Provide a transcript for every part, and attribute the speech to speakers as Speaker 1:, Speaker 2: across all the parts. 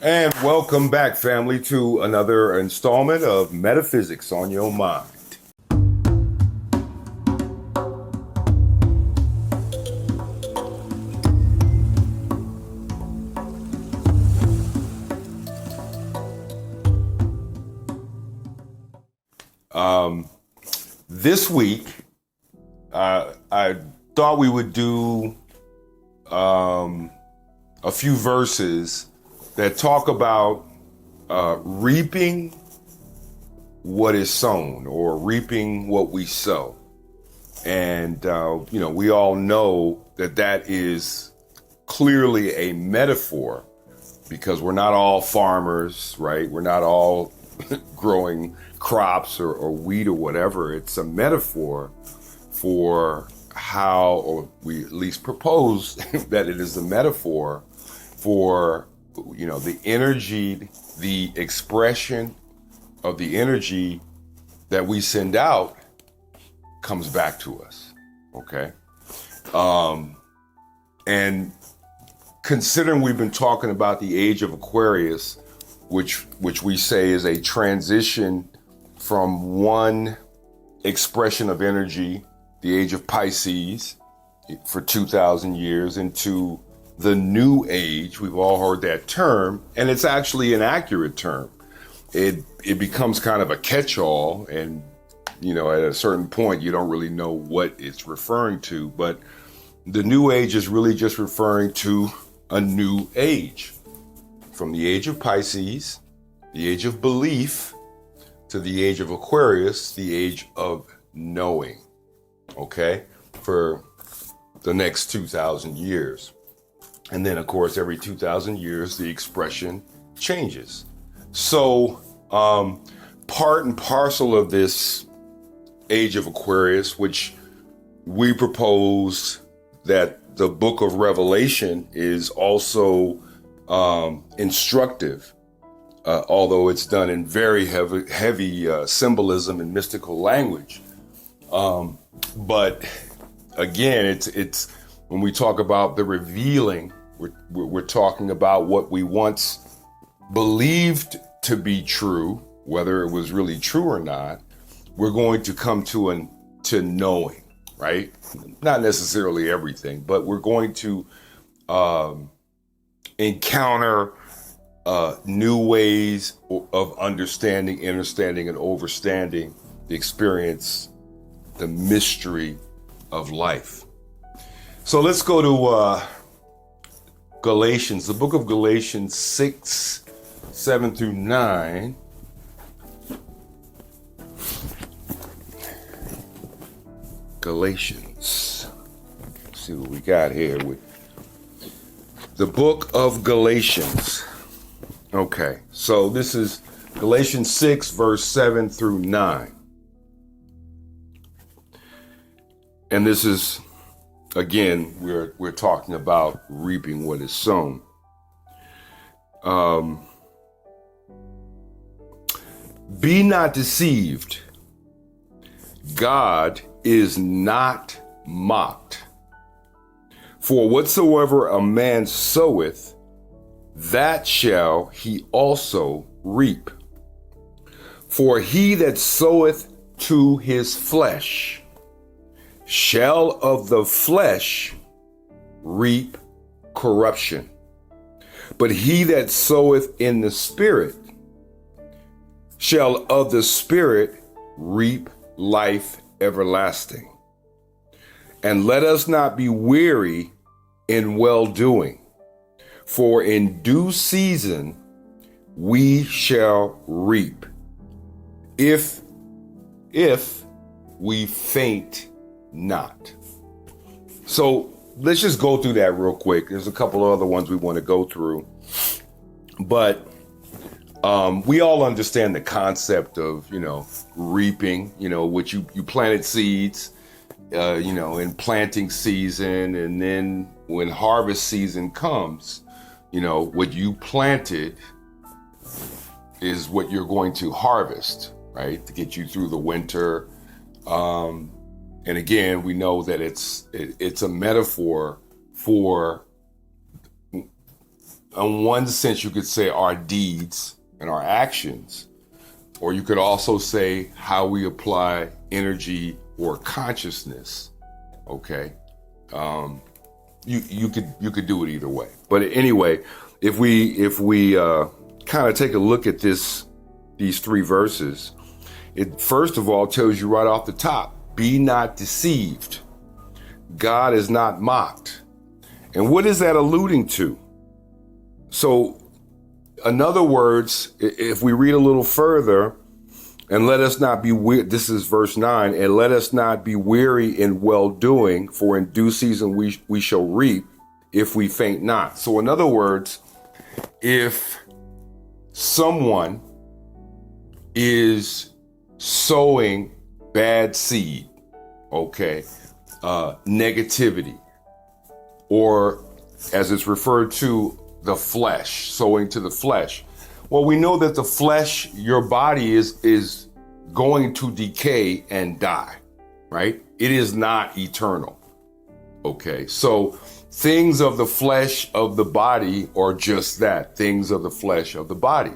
Speaker 1: And welcome back, family, to another installment of Metaphysics on Your Mind. This week, I thought we would do a few verses that talk about reaping what is sown, or reaping what we sow. And, we all know that that is clearly a metaphor, because we're not all farmers, right? We're not all growing crops or wheat or whatever. It's a metaphor for how, or we at least propose that it is a metaphor for, the energy, the expression of the energy that we send out comes back to us. Okay. And considering we've been talking about the age of Aquarius, which we say is a transition from one expression of energy, the age of Pisces, for 2,000 years, into the new age. We've all heard that term, and it's actually an accurate term. It becomes kind of a catch-all, and at a certain point you don't really know what it's referring to, but the new age is really just referring to a new age. From the age of Pisces, the age of belief, to the age of Aquarius, the age of knowing, okay, for the next 2,000 years. And then, of course, every 2,000 years, the expression changes. So part and parcel of this age of Aquarius, which we propose that the book of Revelation is also instructive, although it's done in very heavy symbolism and mystical language. But again, it's when we talk about the revealing, we're talking about what we once believed to be true, whether it was really true or not. We're going to come to knowing, right? Not necessarily everything, but we're going to encounter new ways of understanding, and overstanding the experience, the mystery of life. So let's go to Galatians, the book of Galatians 6, 7 through 9. Galatians. Let's see what we got here with the book of Galatians. Okay, so this is Galatians 6, verse 7 through 9. And this is, again, we're talking about reaping what is sown. Be not deceived. God is not mocked. For whatsoever a man soweth, that shall he also reap. For he that soweth to his flesh shall of the flesh reap corruption. But he that soweth in the Spirit shall of the Spirit reap life everlasting. And let us not be weary in well-doing, for in due season we shall reap, if we faint not. So let's just go through that real quick. There's a couple of other ones we want to go through, but we all understand the concept of, reaping, which you planted seeds, in planting season. And then when harvest season comes, what you planted is what you're going to harvest, right? To get you through the winter. And again, we know that it's a metaphor for in one sense, you could say our deeds and our actions, or you could also say how we apply energy or consciousness. Okay, you could do it either way. But anyway, if we kind of take a look at these three verses, it first of all tells you right off the top: be not deceived. God is not mocked. And what is that alluding to? So, in other words, if we read a little further, and let us not be weary, this is verse 9, and let us not be weary in well-doing, for in due season we shall reap if we faint not. So in other words, if someone is sowing bad seed, okay, negativity, or as it's referred to, the flesh, sowing to the flesh. Well, we know that the flesh, your body is going to decay and die, right? It is not eternal. Okay, so things of the flesh of the body are just that, things of the flesh of the body.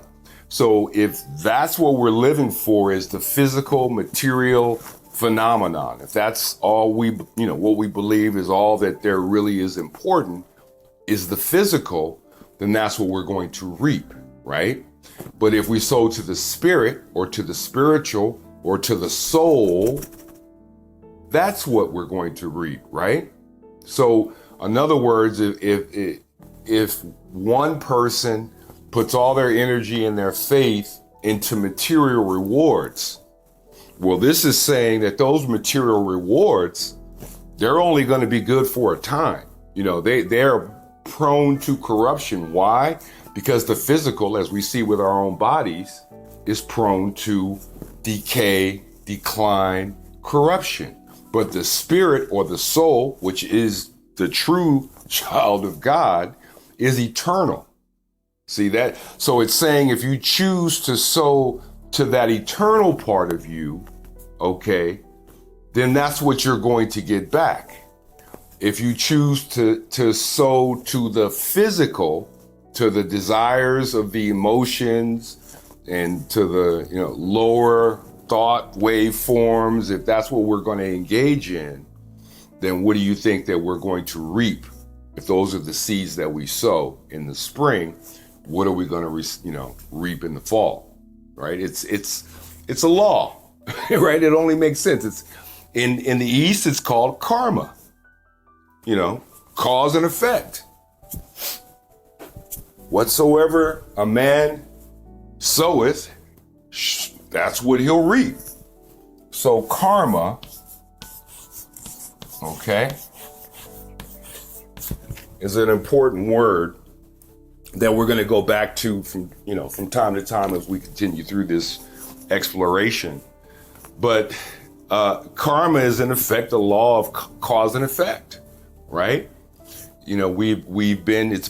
Speaker 1: So if that's what we're living for, is the physical, material phenomenon, if that's all what we believe is all that there really is important, is the physical, then that's what we're going to reap, right? But if we sow to the spirit, or to the spiritual, or to the soul, that's what we're going to reap, right? So in other words, if one person puts all their energy and their faith into material rewards, well, this is saying that those material rewards, they're only going to be good for a time. They're prone to corruption. Why? Because the physical, as we see with our own bodies, is prone to decay, decline, corruption. But the spirit, or the soul, which is the true child of God, is eternal. See that? So it's saying if you choose to sow to that eternal part of you, okay, then that's what you're going to get back. If you choose to sow to the physical, to the desires of the emotions, and to the lower thought waveforms, if that's what we're going to engage in, then what do you think that we're going to reap? If those are the seeds that we sow in the spring, what are we going to reap in the fall? Right? It's a law, right? It only makes sense. It's in the East, it's called karma. Cause and effect. Whatsoever a man soweth, that's what he'll reap. So karma, okay, is an important word that we're going to go back to from time to time as we continue through this exploration. But karma is in effect a law of cause and effect. Right? We've been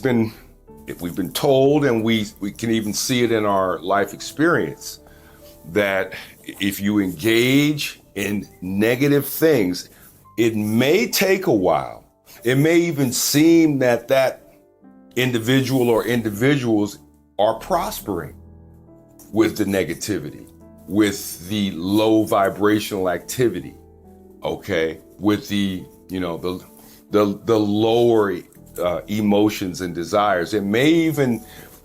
Speaker 1: told, and we can even see it in our life experience, that if you engage in negative things, it may take a while. It may even seem that individual or individuals are prospering with the negativity, with the low vibrational activity, okay, with the lower emotions and desires. It may even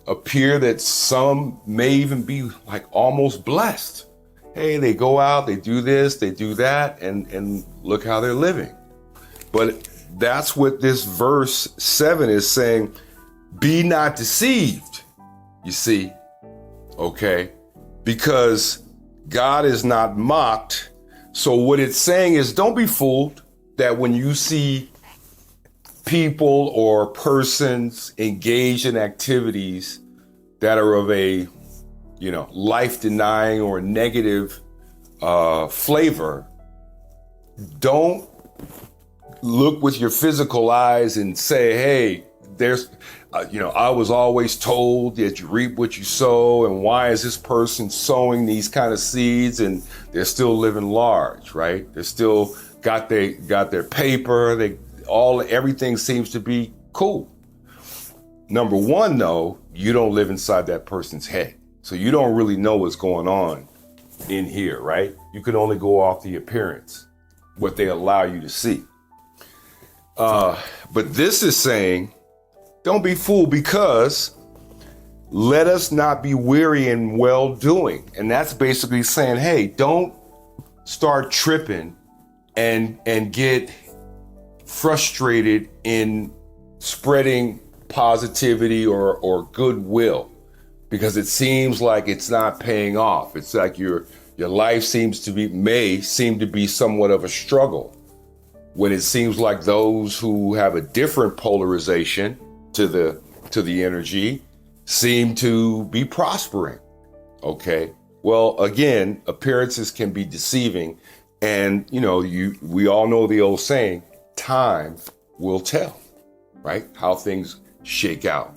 Speaker 1: appear that some may even be like almost blessed. Hey, they go out, they do this, they do that, and look how they're living. But that's what this verse 7 is saying. Be not deceived, you see, okay? Because God is not mocked. So what it's saying is, don't be fooled that when you see people or persons engaged in activities that are of a, life-denying or negative flavor, don't look with your physical eyes and say, hey, there's, I was always told that you reap what you sow, and why is this person sowing these kind of seeds and they're still living large, right? They're still got their paper, everything seems to be cool. Number one, though, you don't live inside that person's head. So you don't really know what's going on in here, right? You can only go off the appearance, what they allow you to see. But this is saying, don't be fooled, because let us not be weary in well doing. And that's basically saying, hey, don't start tripping and get frustrated in spreading positivity or goodwill, because it seems like it's not paying off. It's like your life may seem to be somewhat of a struggle, when it seems like those who have a different polarization to the energy seem to be prospering. Okay. Well, again, appearances can be deceiving, and we all know the old saying, time will tell, right? How things shake out.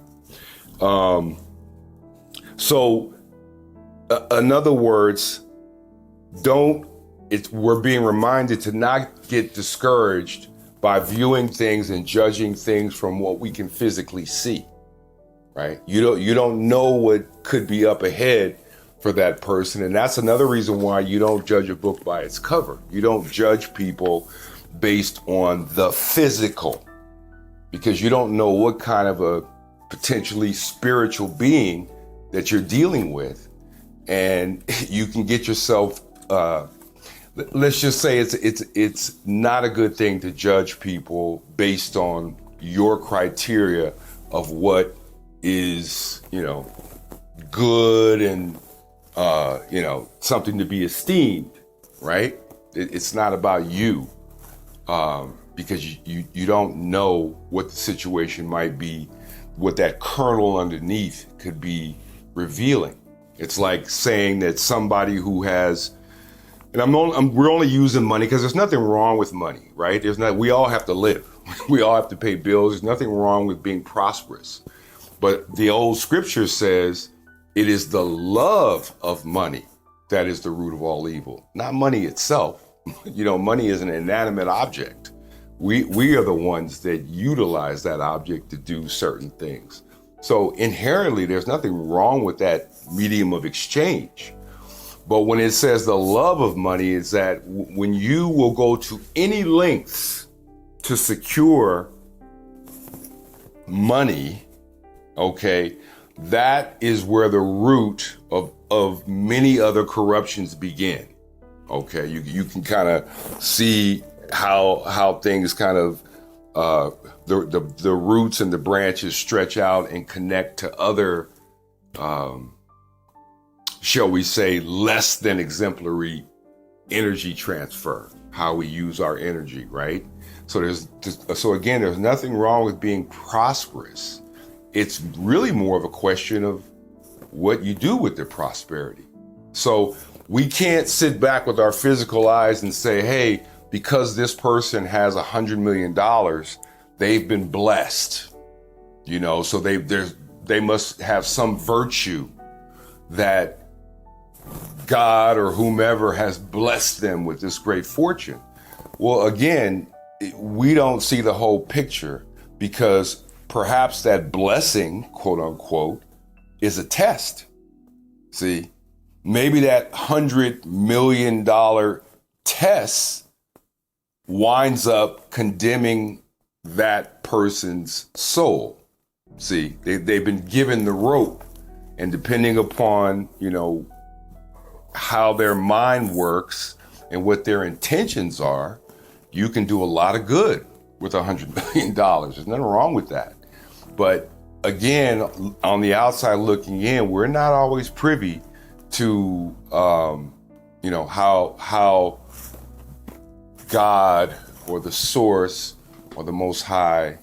Speaker 1: So in other words, we're being reminded to not get discouraged by viewing things and judging things from what we can physically see, right? You don't know what could be up ahead for that person. And that's another reason why you don't judge a book by its cover. You don't judge people based on the physical, because you don't know what kind of a potentially spiritual being that you're dealing with. And you can get yourself, let's just say it's not a good thing to judge people based on your criteria of what is, good and, something to be esteemed, right? It's not about you, because you don't know what the situation might be, what that kernel underneath could be revealing. It's like saying that somebody who has, and we're only using money because there's nothing wrong with money, right? We all have to live. We all have to pay bills. There's nothing wrong with being prosperous. But the old scripture says it is the love of money that is the root of all evil, not money itself. Money is an inanimate object. We are the ones that utilize that object to do certain things. So inherently, there's nothing wrong with that medium of exchange. But when it says the love of money, is that when you will go to any lengths to secure money, okay, that is where the root of many other corruptions begin. Okay, you can kind of see how things kind of the roots and the branches stretch out and connect to other, shall we say, less than exemplary energy transfer, how we use our energy, right? So again, there's nothing wrong with being prosperous. It's really more of a question of what you do with the prosperity. So we can't sit back with our physical eyes and say, hey, because this person has $100 million, they've been blessed, so they must have some virtue that God or whomever has blessed them with this great fortune. Well, again, we don't see the whole picture, because perhaps that blessing, quote unquote, is a test. See, maybe that $100 million test winds up condemning that person's soul. See, they've been given the rope, and depending upon, how their mind works and what their intentions are, you can do a lot of good with $100 million. There's nothing wrong with that. But again, on the outside looking in, we're not always privy to, how God or the source or the Most High,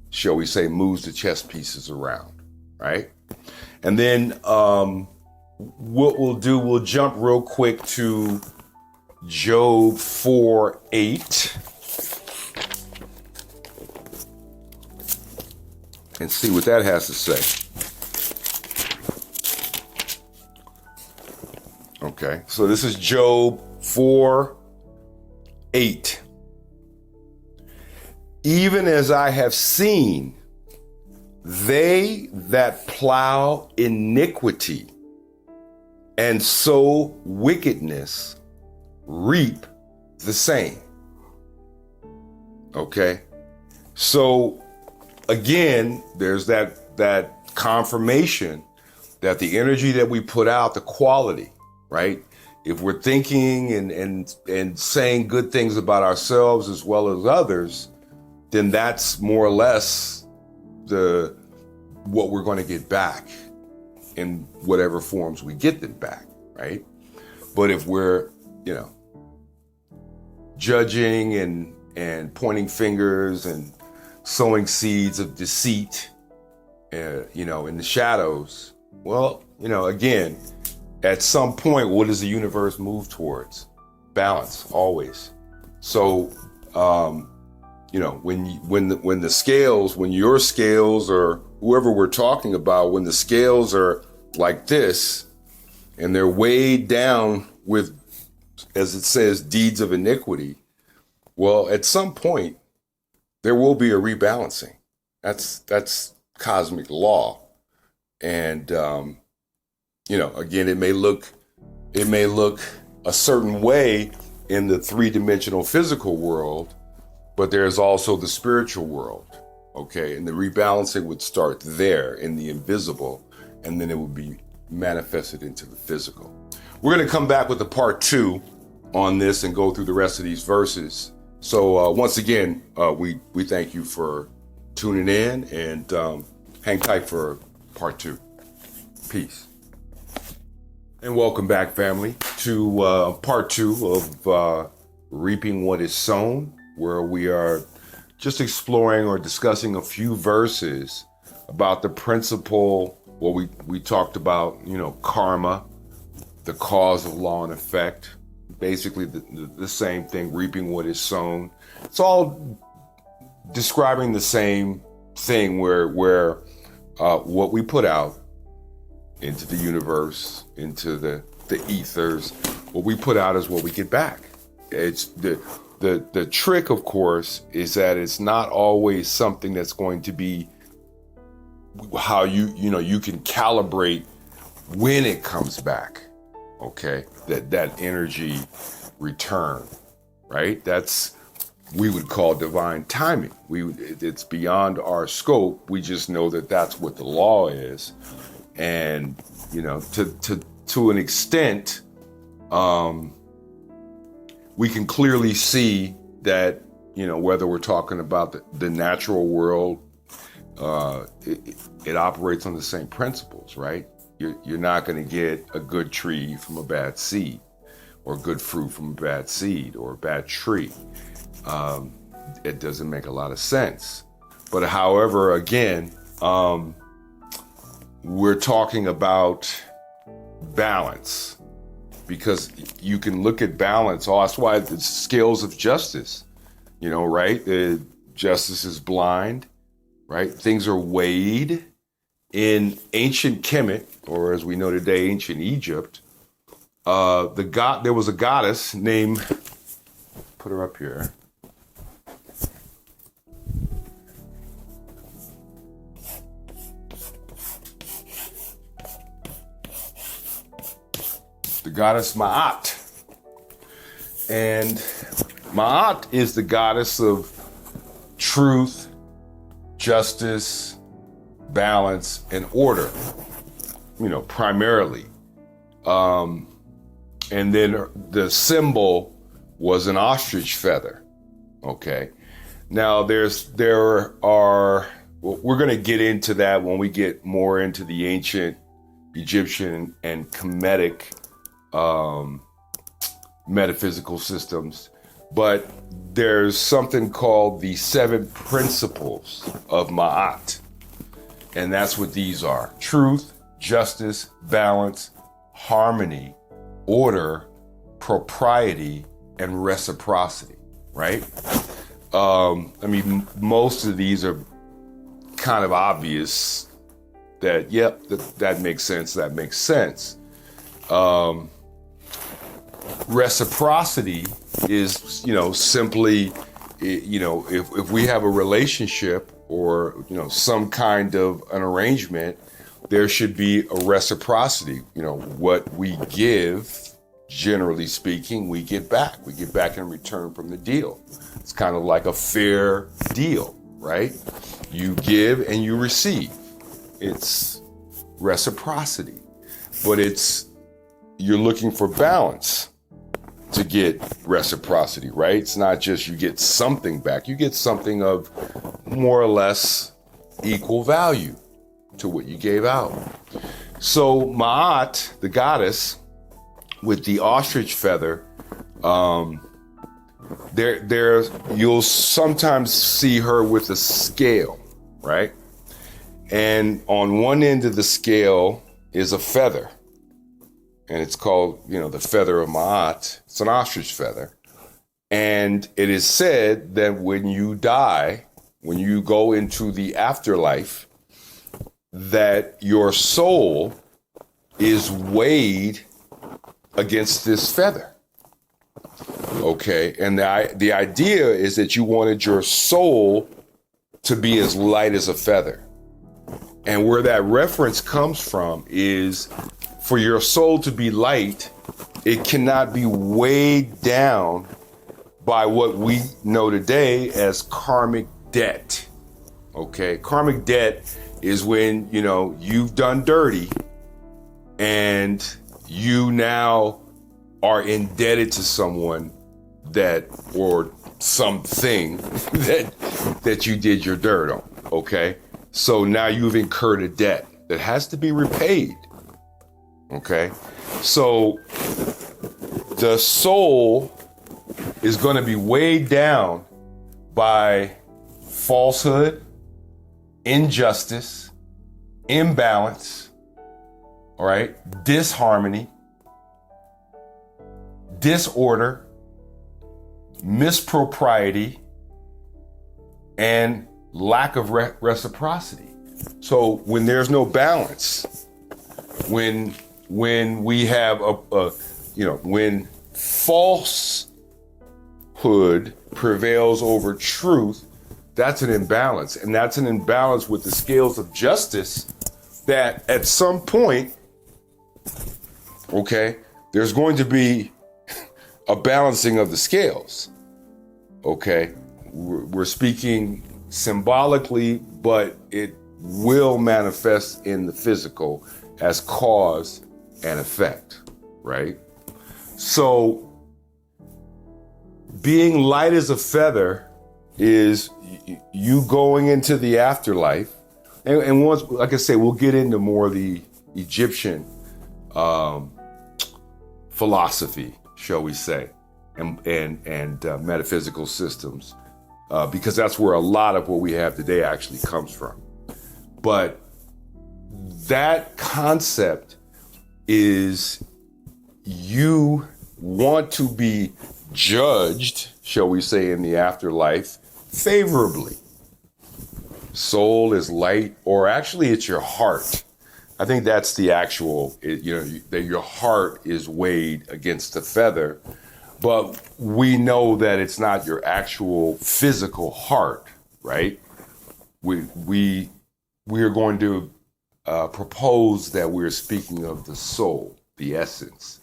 Speaker 1: shall we say, moves the chess pieces around, right? And then what we'll jump real quick to Job 4:8 and see what that has to say. Okay, so this is Job 4:8. Even as I have seen, They that plow iniquity and sow wickedness reap the same. Okay? So again, there's that confirmation that the energy that we put out, the quality, right? If we're thinking and saying good things about ourselves as well as others, then that's more or less what we're going to get back in whatever forms we get them back, right? But if we're, judging and pointing fingers and sowing seeds of deceit, in the shadows, well, again, at some point, what does the universe move towards? Balance, always. So, when your scales or whoever we're talking about, when the scales are like this and they're weighed down with, as it says, deeds of iniquity, well, at some point there will be a rebalancing. That's cosmic law. And, again, it may look a certain way in the three-dimensional physical world, but there's also the spiritual world, okay? And the rebalancing would start there in the invisible, and then it would be manifested into the physical. We're going to come back with a part 2 on this and go through the rest of these verses. So once again, we thank you for tuning in, and hang tight for part 2. Peace. And welcome back, family, to part 2 of Reaping What Is Sown, where we are just exploring or discussing a few verses about the principle. Well, we talked about, karma, the cause of law and effect, basically the same thing, reaping what is sown. It's all describing the same thing where what we put out into the universe, into the ethers, what we put out is what we get back. It's the trick, of course, is that it's not always something that's going to be how you can calibrate when it comes back. Okay, that energy return, right? That's, we would call divine timing. It's beyond our scope. We just know that that's what the law is, and to an extent, we can clearly see that, whether we're talking about the natural world, it operates on the same principles, right? You're not going to get a good tree from a bad seed, or good fruit from a bad seed, or a bad tree. It doesn't make a lot of sense. But however, again, we're talking about balance, because you can look at balance. Oh, that's why the scales of justice, right? Justice is blind, right? Things are weighed. In ancient Kemet, or as we know today, ancient Egypt, there was a goddess named, put her up here. The goddess Ma'at. And Ma'at is the goddess of truth, justice, balance, and order, primarily. And then the symbol was an ostrich feather. Okay. Now we're going to get into that when we get more into the ancient Egyptian and Kemetic metaphysical systems. But there's something called the 7 principles of Ma'at. And that's what these are: truth, justice, balance, harmony, order, propriety, and reciprocity, right? Most of these are kind of obvious that, yep, that makes sense, that makes sense. Reciprocity is, simply, if we have a relationship, or, some kind of an arrangement, there should be a reciprocity. What we give, generally speaking, we get back. We get back in return from the deal. It's kind of like a fair deal, right? You give and you receive. It's reciprocity, but you're looking for balance to get reciprocity, right? It's not just you get something back. You get something of more or less equal value to what you gave out. So Ma'at, the goddess with the ostrich feather, there you'll sometimes see her with a scale, right? And on one end of the scale is a feather. And it's called, the feather of Ma'at. It's an ostrich feather. And it is said that when you die, when you go into the afterlife, that your soul is weighed against this feather. Okay, and the idea is that you wanted your soul to be as light as a feather. And where that reference comes from is for your soul to be light, it cannot be weighed down by what we know today as karmic debt. Okay, karmic debt is when, you've done dirty and you now are indebted to someone or something that you did your dirt on. Okay, so now you've incurred a debt that has to be repaid. Okay, so the soul is going to be weighed down by falsehood, injustice, imbalance, all right, disharmony, disorder, mispropriety, and lack of reciprocity. So when there's no balance, when we have when falsehood prevails over truth, that's an imbalance. And that's an imbalance with the scales of justice that at some point, okay, there's going to be a balancing of the scales. Okay, we're speaking symbolically, but it will manifest in the physical as cause and effect, right? So being light as a feather is you going into the afterlife. And once, like I say, we'll get into more of the Egyptian philosophy, shall we say, and metaphysical systems, because that's where a lot of what we have today actually comes from. But that concept is you want to be judged, shall we say, in the afterlife favorably. Soul is light, or actually it's your heart. I think that's the actual, that your heart is weighed against the feather, but we know that it's not your actual physical heart, right? We are going to propose that we're speaking of the soul, the essence,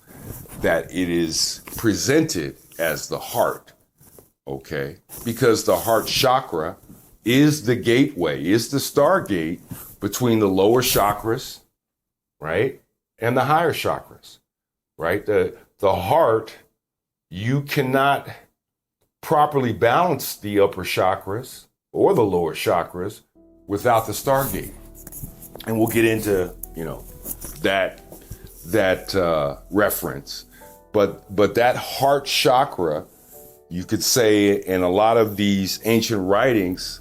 Speaker 1: that it is presented as the heart, okay? Because the heart chakra is the gateway, is the stargate between the lower chakras, right, and the higher chakras, right? The heart, you cannot properly balance the upper chakras or the lower chakras without the stargate. And we'll get into, that reference. But that heart chakra, you could say in a lot of these ancient writings,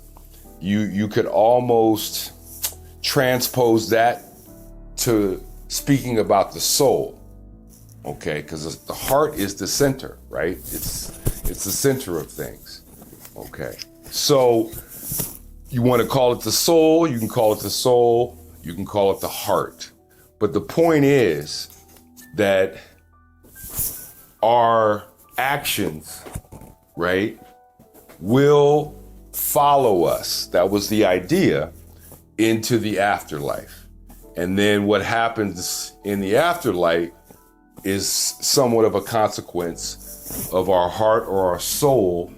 Speaker 1: you could almost transpose that to speaking about the soul, okay? Because the heart is the center, right? It's the center of things, okay? So you want to call it the soul, you can call it the soul, you can call it the heart. But the point is that our actions, right, will follow us. That was the idea, into the afterlife. And then what happens in the afterlife is somewhat of a consequence of our heart or our soul,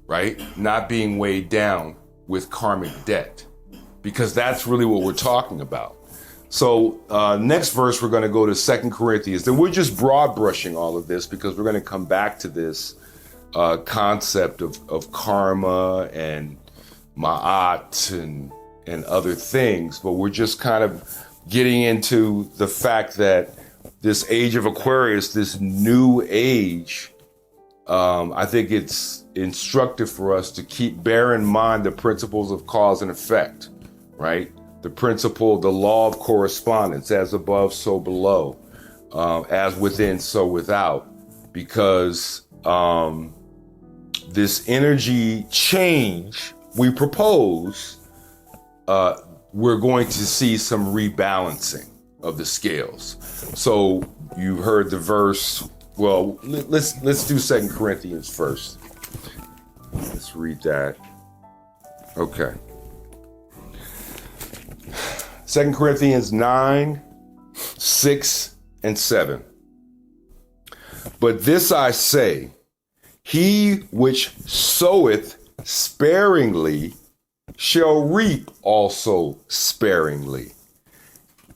Speaker 1: right, not being weighed down with karmic debt, because that's really what we're talking about. So next verse, we're going to go to 2 Corinthians. Then we're just broad brushing all of this because we're going to come back to this concept of karma and ma'at and other things. But we're just kind of getting into the fact that this age of Aquarius, this new age, I think it's instructive for us to bear in mind the principles of cause and effect, right? The principle, the law of correspondence, as above, so below, as within, so without, because this energy change we propose, we're going to see some rebalancing of the scales. So you heard the verse. Well, let's do 2 Corinthians first. Let's read that. Okay. 2 Corinthians 9, 6, and 7. But this I say, he which soweth sparingly shall reap also sparingly.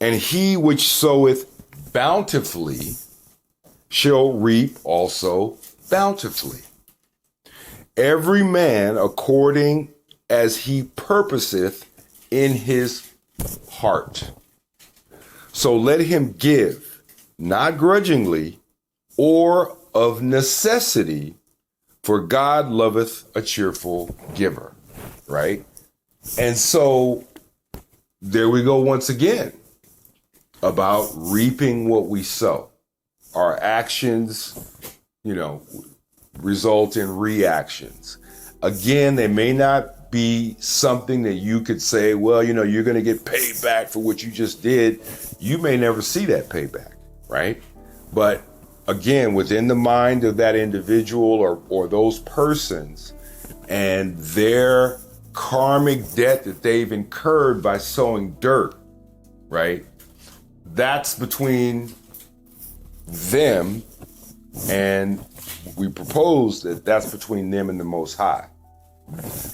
Speaker 1: And he which soweth bountifully shall reap also bountifully. Every man according as he purposeth in his heart. So let him give, not grudgingly or of necessity, for God loveth a cheerful giver, right? And so there we go once again about reaping what we sow. Our actions, result in reactions. Again, they may not be something that you could say, well, you're going to get paid back for what you just did. You may never see that payback, right? But again, within the mind of that individual or those persons and their karmic debt that they've incurred by sowing dirt, right? That's between them, and we propose that that's between them and the Most High.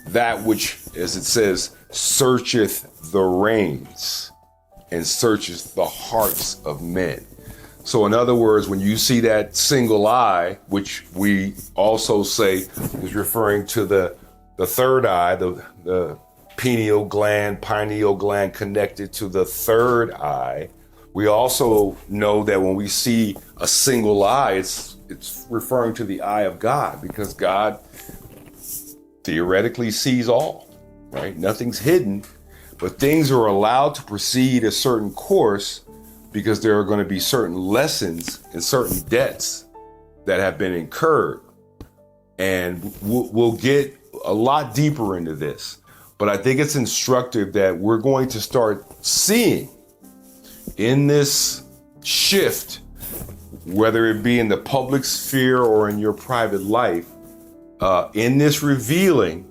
Speaker 1: That which, as it says, searcheth the reins and searcheth the hearts of men. So in other words, when you see that single eye, which we also say is referring to the third eye, the pineal gland connected to the third eye, we also know that when we see a single eye, it's referring to the eye of God, because God theoretically sees all, right? Nothing's hidden, but things are allowed to proceed a certain course because there are going to be certain lessons and certain debts that have been incurred. And we'll get a lot deeper into this, but I think it's instructive that we're going to start seeing in this shift, whether it be in the public sphere or in your private life, in this revealing,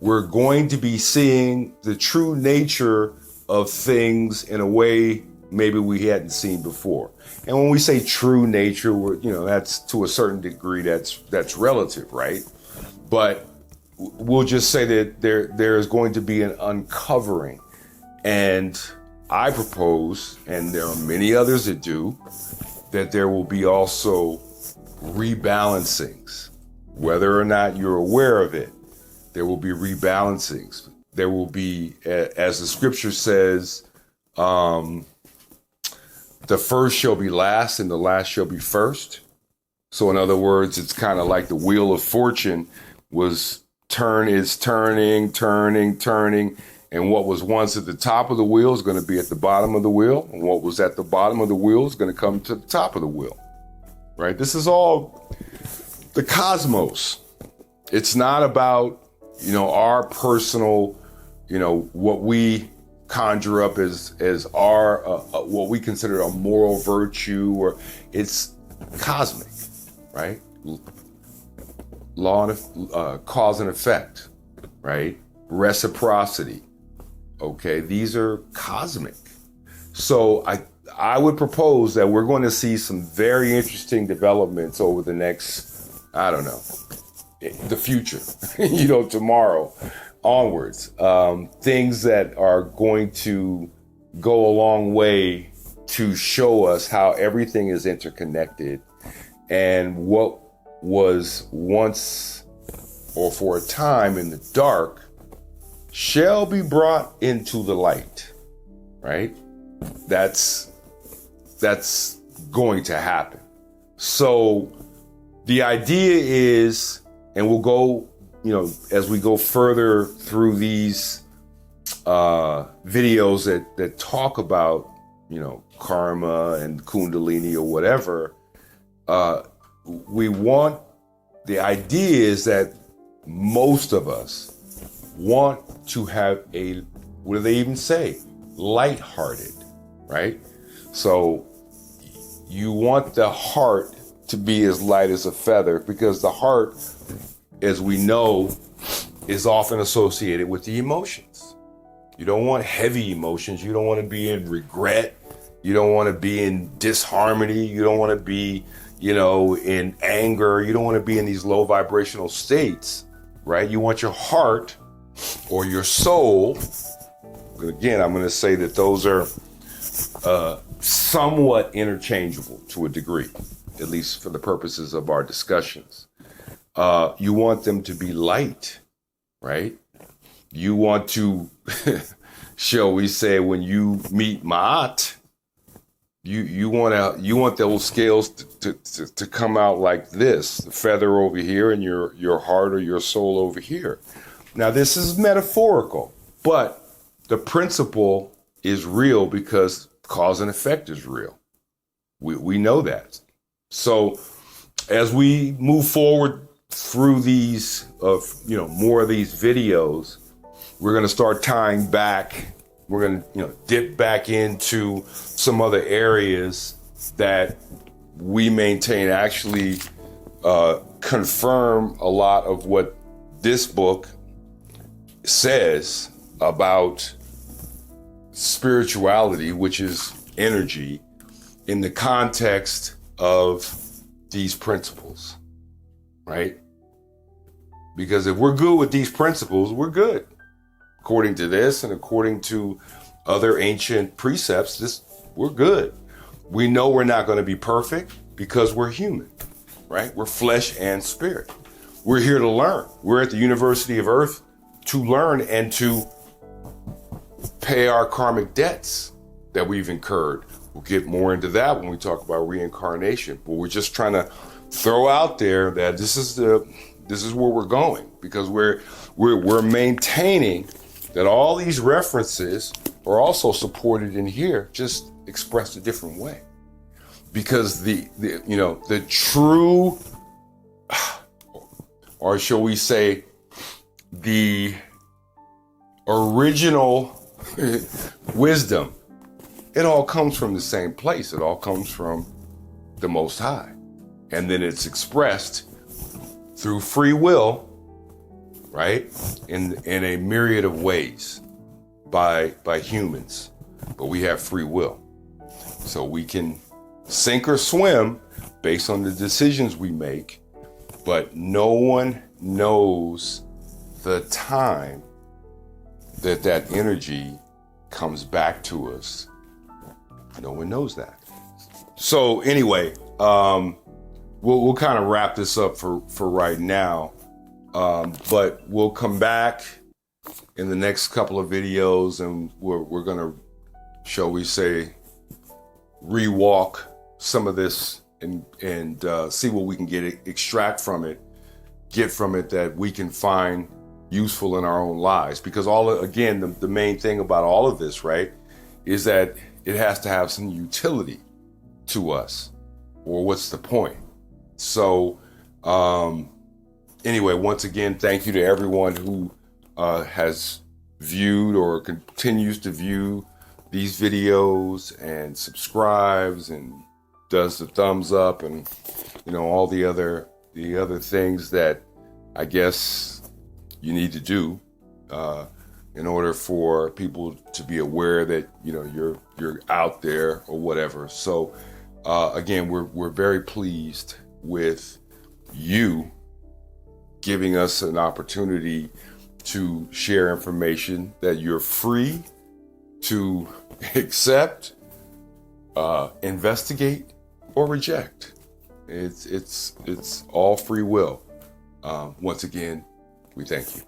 Speaker 1: we're going to be seeing the true nature of things in a way maybe we hadn't seen before. And when we say true nature, that's to a certain degree, that's relative, right? But we'll just say that there is going to be an uncovering. And I propose, and there are many others that do, that there will be also rebalancings. Whether or not you're aware of it, there will be rebalancings. There will be, as the scripture says, the first shall be last and the last shall be first. So in other words, it's kind of like the wheel of fortune is turning. And what was once at the top of the wheel is going to be at the bottom of the wheel. And what was at the bottom of the wheel is going to come to the top of the wheel, right? This is all the cosmos. It's not about, our personal, what we conjure up as our, what we consider a moral virtue, or it's cosmic, right? Law and cause and effect. right? Reciprocity. Okay, these are cosmic. So I would propose that we're going to see some very interesting developments over the next, I don't know, the future, tomorrow onwards. Things that are going to go a long way to show us how everything is interconnected, and what was once or for a time in the dark shall be brought into the light, right? That's going to happen. So the idea is, and we'll go, as we go further through these videos that talk about, karma and Kundalini or whatever, the idea is that most of us want to have what do they even say? Lighthearted, right? So you want the heart to be as light as a feather, because the heart, as we know, is often associated with the emotions. You don't want heavy emotions. You don't want to be in regret. You don't want to be in disharmony. You don't want to be, in anger. You don't want to be in these low vibrational states, right? You want your heart or your soul. Again, I'm going to say that those are somewhat interchangeable to a degree, at least for the purposes of our discussions. You want them to be light, right? You want to, shall we say, when you meet Ma'at, you want those scales to come out like this, the feather over here and your heart or your soul over here. Now, this is metaphorical, but the principle is real, because cause and effect is real. We know that. So as we move forward through these, more of these videos, we're going to start tying back. We're going to, dip back into some other areas that we maintain actually confirm a lot of what this book says about spirituality, which is energy, in the context of these principles, right? Because if we're good with these principles, we're good. According to this and according to other ancient precepts, we're good. We know we're not going to be perfect because we're human, right? We're flesh and spirit. We're here to learn. We're at the University of Earth to learn and to pay our karmic debts that we've incurred. We'll get more into that when we talk about reincarnation, but we're just trying to throw out there that this is where we're going, because we're maintaining that all these references are also supported in here, just expressed a different way. Because the true, or shall we say, the original wisdom, it all comes from the same place. It all comes from the Most High. And then it's expressed through free will, right? In a myriad of ways by humans. But we have free will. So we can sink or swim based on the decisions we make, but no one knows the time that energy comes back to us. No one knows that. So anyway, we'll kind of wrap this up for right now. But we'll come back in the next couple of videos, and we're gonna, shall we say, rewalk some of this and see what we can extract from it, get from it that we can find useful in our own lives. Because the main thing about all of this, right, is that it has to have some utility to us, or what's the point? So, anyway, once again, thank you to everyone who has viewed or continues to view these videos and subscribes and does the thumbs up and all the other things that I guess you need to do in order for people to be aware that, you know, you're out there or whatever. So again, we're very pleased with you giving us an opportunity to share information that you're free to accept, investigate, or reject. It's all free will. Once again, we thank you.